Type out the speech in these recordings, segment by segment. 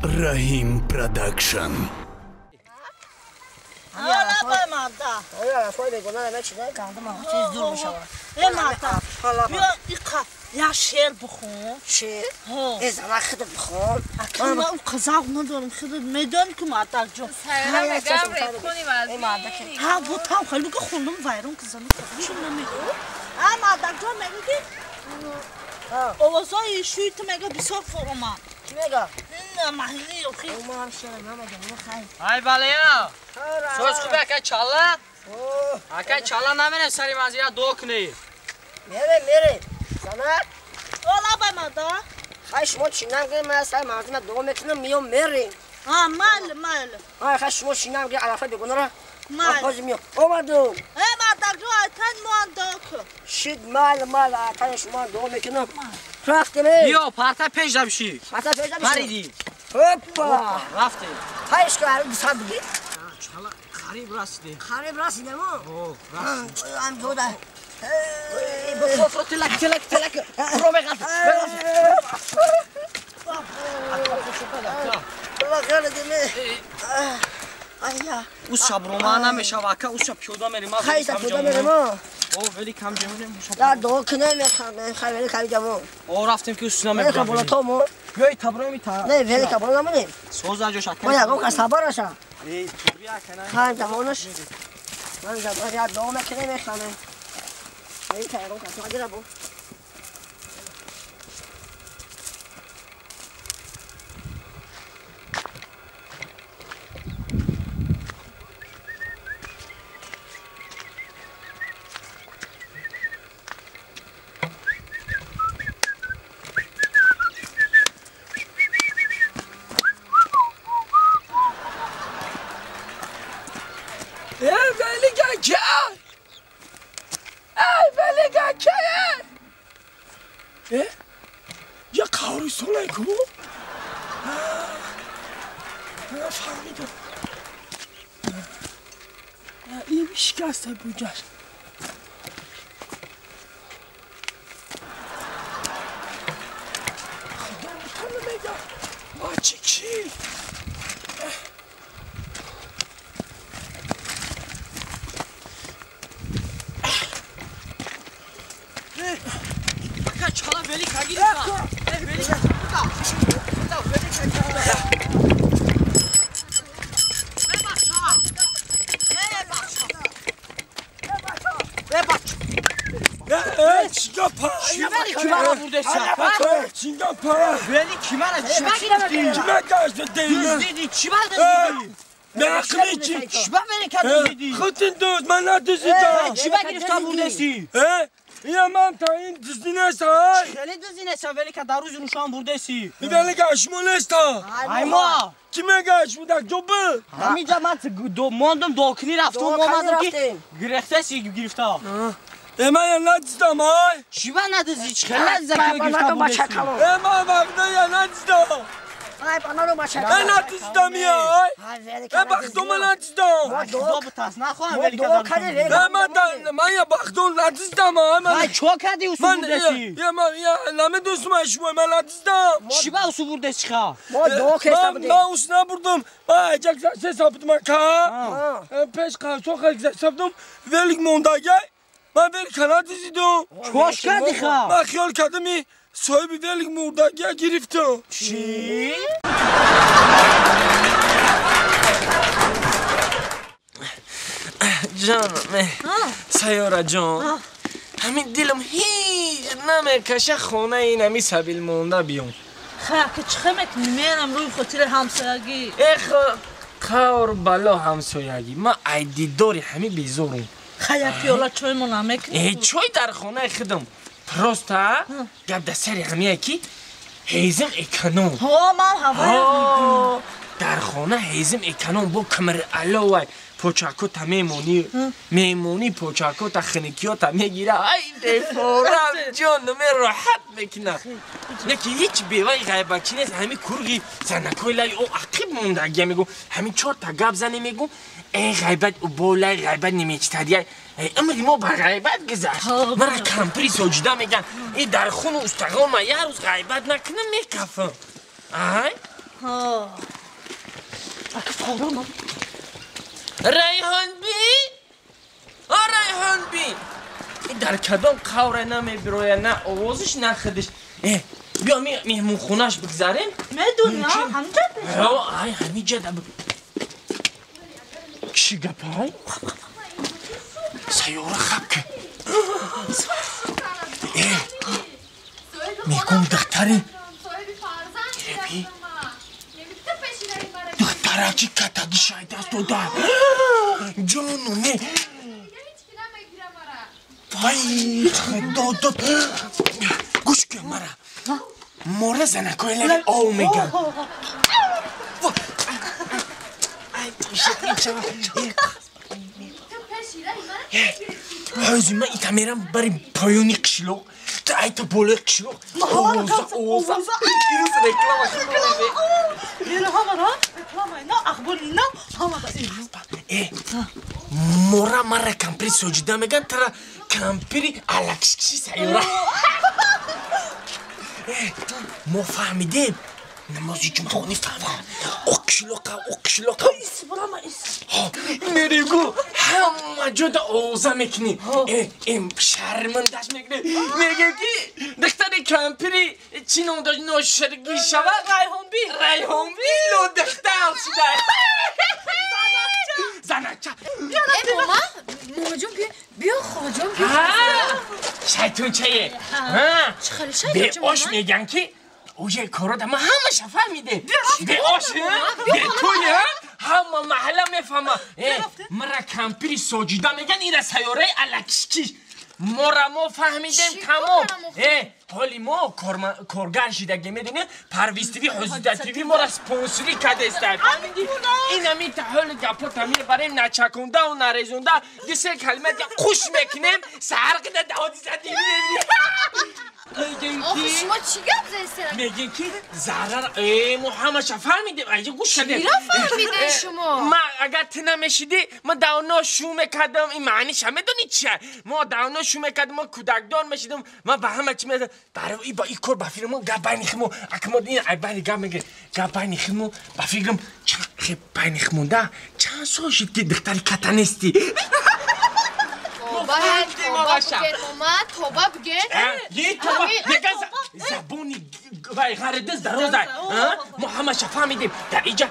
رحیم پروداکشن. حالا به ماده حالا رفای بگونه نمه چیده کندم آقا چیز دور میشود ای ماده بیا یا شعر بخون شعر؟ ها ای زنه خودت بخون اکنون من اون قزاق ندارم خودت میدانی که ماده جان سرم بگم ریکنیم از این ها بود هم خیلی که خوندم ویرون که زنی کدومشون نمیگه ها ماده جان میگه اوازای شویت میگه بسیار فرمان کی میگه؟ این محلی اخی ما هم شعر نمه جمعه خیلی های بالیا سوز خوبه اکا چالا اکا چالا نمینه سری مزیه دو کنی میره زنه اولا به ماده خیلی شما چینم گیریم من سر مردم دو میکنم میام میریم ها مال خیلی شما چینم گیریم علفه بگونه را مال بازی میام اومدم ای ماده جان ایتن مانده که شید مال اکن شما دو میکنم رفتیم بیا پرتا پیش دمشی حتی پیدا میشیم پریدی هپا رفتی خیلیش که هرون بساد بگی چالا خریب رسیدی خریب رسیدم اوه رسیدی هم جوده بخور تلک برو بغل الله خیلی دیمه آیا او شب رومان نمیشه واکا او شب پیودا میریم ما خیلی تا پیدا میریم او ولی کم جمعه یا دو کنه میخوام خیلی ولی خیلی جمعه او رفتیم که اوسنا ولی کبولا تو مو بیایی تبرای میتا نه ولی کبولا نمونیم سوز اجا شکل باید اگه صبر نشه ای تو بیا کنه خیلی جمعونش من جمعه یا دو میکنه میخوام این که اگه کسی آگه ربو یا کاری سونه کو؟ فهمیدم این شکسته بوجش خدا میکنه میگم ما چی چالا ولی کگیری کن ولی چیگا پا ولی کیمارا بوده چیگا پا ولی کیمارا چی گرفتی چی مگاشت دیگه دیدی چی برداشتی نخلی چی شبا ولی کم دیدی خودتون دوست من ندوزیدم چی گرفتا بردستی یا من تا این دزدی نستای خیلی دزدی نستا ولی که دروز روشان بردستی ولی گشمون نستا ای ما کی مگاش بودک جوبه همینجا من ماندم دوکنی رفتم اومدم که گرفته سی گرفتا اما یا ندیدم های چی با ندازی چی خیلی ندازی که گرفتا بودستی اما وقتا یا ندیدم ای پانا رو بچه ای ندیدم یا های ای بختوم ندیدم دو بتاس نخواهم ولی که دو کنی ولی من یا بختوم ندیدم های چو کردی اوسو بردستی یا نمی دوستم شما من ندیدم چی با اوسو بردستی خواه ما دو کشته بودیم من اوس نبردم من اجاک سه سابت مکه پیش قوسو خیلی سابتم ولی موندگه من ولی کنه دیدم چوش کردی خواه من خیال کردم صاحبی ولی موندگه گرفتم چی؟ جانم سیاره جان همین دلم هیچ نمیکشه خونه این همی سبیل مونده بیام خیلی که چخه میکنی میرم روی خاطر همسایگی خور بلا همسایگی من ایدی داری همی بیزورم خیلی پیالا چای ما نمیکنی چای در خونه خودم پرستا گب دستری همیه کی هیزم اکنون ها من هوای در خانه هیزم اکنون با کمر علاوه پوچاکو تا میمونی پوچاکو تا خنکیو تا میگیره ای دفورم جان می راحت میکنه یکی هیچ بیوای غیبکی نیست همین کرگی زنکوی لای او عقیب موندگی میگو همین چهار تا گب زنی میگو ای غیبت او بولای غیبت نمیچتدیه امری ما با غیبت گذشت مرا کمپری سجده میگن ای در خون استقام ما یه روز غیبت نکنه میکفم ریحان بی ریحان بی این در کدام قوره نمیبروید نه آوازش نه خودش بیا مهمون خونهش بگذاریم میدونی ها همینجا همینجا چی گپ های سیاره خب که میگم دختری بی دختره چی کتگی شاید است تو در جانو نه وای خدا گوش که مرا مورا زنکوی لگه او میگم هزی من ایتا میرم بری پایونی قشلو تا ایتا بوله قشلو اوزا ایروز رکلام اینو همه را اکرام اینا اخبار اینا همه را مورا مرا کمپری سوجیده میگن ترا کمپری الکسکشی سیاره ما فهمیدیم نمازی جمعه خونی فهمم اقشلوقا میریگو همه جد اوزا میکنی این شرمندش میکنی میگه کی دختری کمپری چی نام داشت نوشرگی شود ریحان بی لو دختر شده زنکچه ماما جون بیا خواجان بیا شیطون چیه چه خیلی شیطون به آش میگن که او یه کارا دمه همه شفه میده به آش به توی همه محله میفهمه مرا کمپیری سوجیده میگن ایره سیاره الکسکی ما فهمیدیم تمام حالی ما کارگر شیدگی میدونیم پرویستوی حضورتیوی ما را سپونسری کده استر این همی تحول گپا تمیر بریم نچکونده و نریزونده دیسه کلمه خوش میکنیم سرقده دهادی زدیم آخه شما چی گپ زیسترم؟ میگین که ضرر ما همه شا فهمیدیم اینجا گوش کردیم چی را فهمیده شما؟ ما اگر تنمشیدی ما داونا شو میکردم این معنیش همه دونی چیه ما داونا شو میکردم ما کودکدار میشیدم ما به همه چی میدم برای با این کار بفیرم گپ بین خمو اکمو این بین گپ میگه گپ بین خمو بفیرم چه بین خمونده چند سال شد که دختری کتنستی توبه بگن یه توبه نگه زبونی غردز دروزه ما همه شفا میدیم در اینجا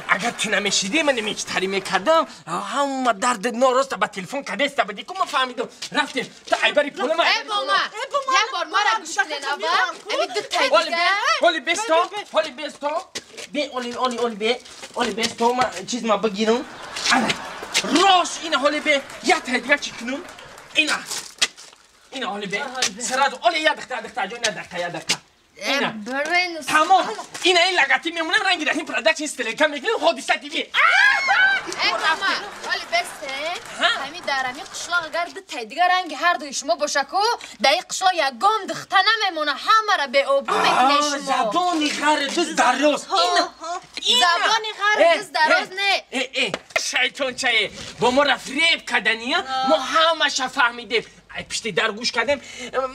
اگر تنمشیدی من نمیچتری میکردم همه درد نارست با تلفن کده است بدی که ما فهمیدم رفتیم تا ایبری پولم ای بابا یک بار ما را گوش کنین اول امی دو تایدیگه اولی بیستو بی اولی بیستو ما چیز ما بگیرم راست اینه حالی به یک تایدیگه چی کنم اینه حالی به سرادو اولی یا دختر جو نه دختر اینه برین تمام این لگتی میمونم رنگی رحیم پرودکشن استلیکم میکنیم حادثه تیوی ای ماما ولی بسته همین در همین قشلاق اگر دو تایدیگه رنگی هر دوی شما باشه که در این قشلاق یک گام دخته نمیمونه همه را به اوبو میکنه شما زبانی غردز دراز زبانی غردز دراز نه شیطان چیه با ما را فریب کردنیه ما همه شا فهمیدیم پشتی در گوش کردیم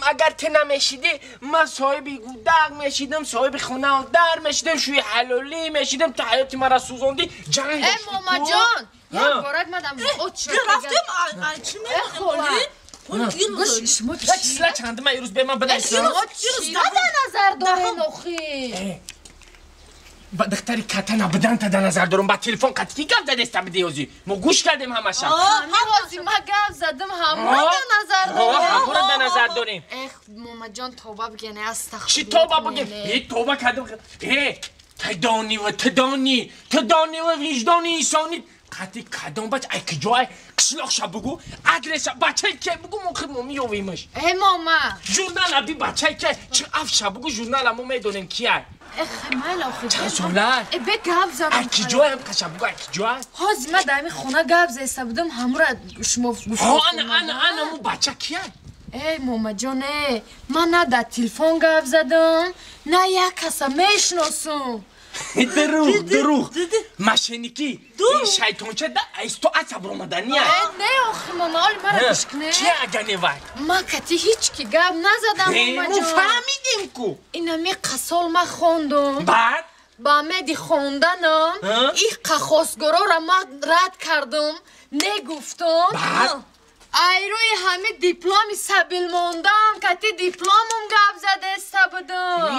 اگر ته نمیشیدی ما صاحبی گودق میشیدم صاحب خونه و در میشیدم شوی حلالی میشیدم تا حیاتی ما را سوزاندی جنگ ای ماما جان یک بارک مدام اوت شد رفتیم چی میخوردیم؟ گوش شما چیزلا چند من روز به من بدن شما چی را در نظر دارین اخی با دختری کتن بدن تا در نظر دارم با تلفن قطعی گفت داده است بدیوزی ما گوش کردیم همه شب میوازی ما گفت زدم همه در نظر داریم همه را در نظر داریم اخ ماما جان توبه بگنه استغفر چی توبه بگیم توبه کردم تدانی و وجدانی انسانی قطعی کدام بچه ای که جای قشلاق شب بگو ادرس بچه که بگو موقع ما میویمش ای ماما جورنال ابی بچه که چه اف شب بگو جورنال همو میدونیم کیه اخ مال آخه چند ساله به گپ زدم ای که جای هم قشب بگو ای که جای هازی من در خونه گپ زیسته بودم همه را شما گفتم انا مو بچه کیه ای ماما جان من نه در تلفن گپ زدم نه یک کس میشناسم دروغ ماشینیکی این شیطانچه ده ایست تو عصب رمضانیه نه آخه ماما حالی مرا گوش کنه چیه اگه نوای ما کتی هیچ کی گپ نزدم ماما مو جان فهمیدیم کو این همی قصال ما خوندم بعد با مدی خوندنم این قخوصگرا را ما رد کردم نگفتم ای روی همه دیپلومی سبیل موندم که تی دیپلومم گفت زده است بودم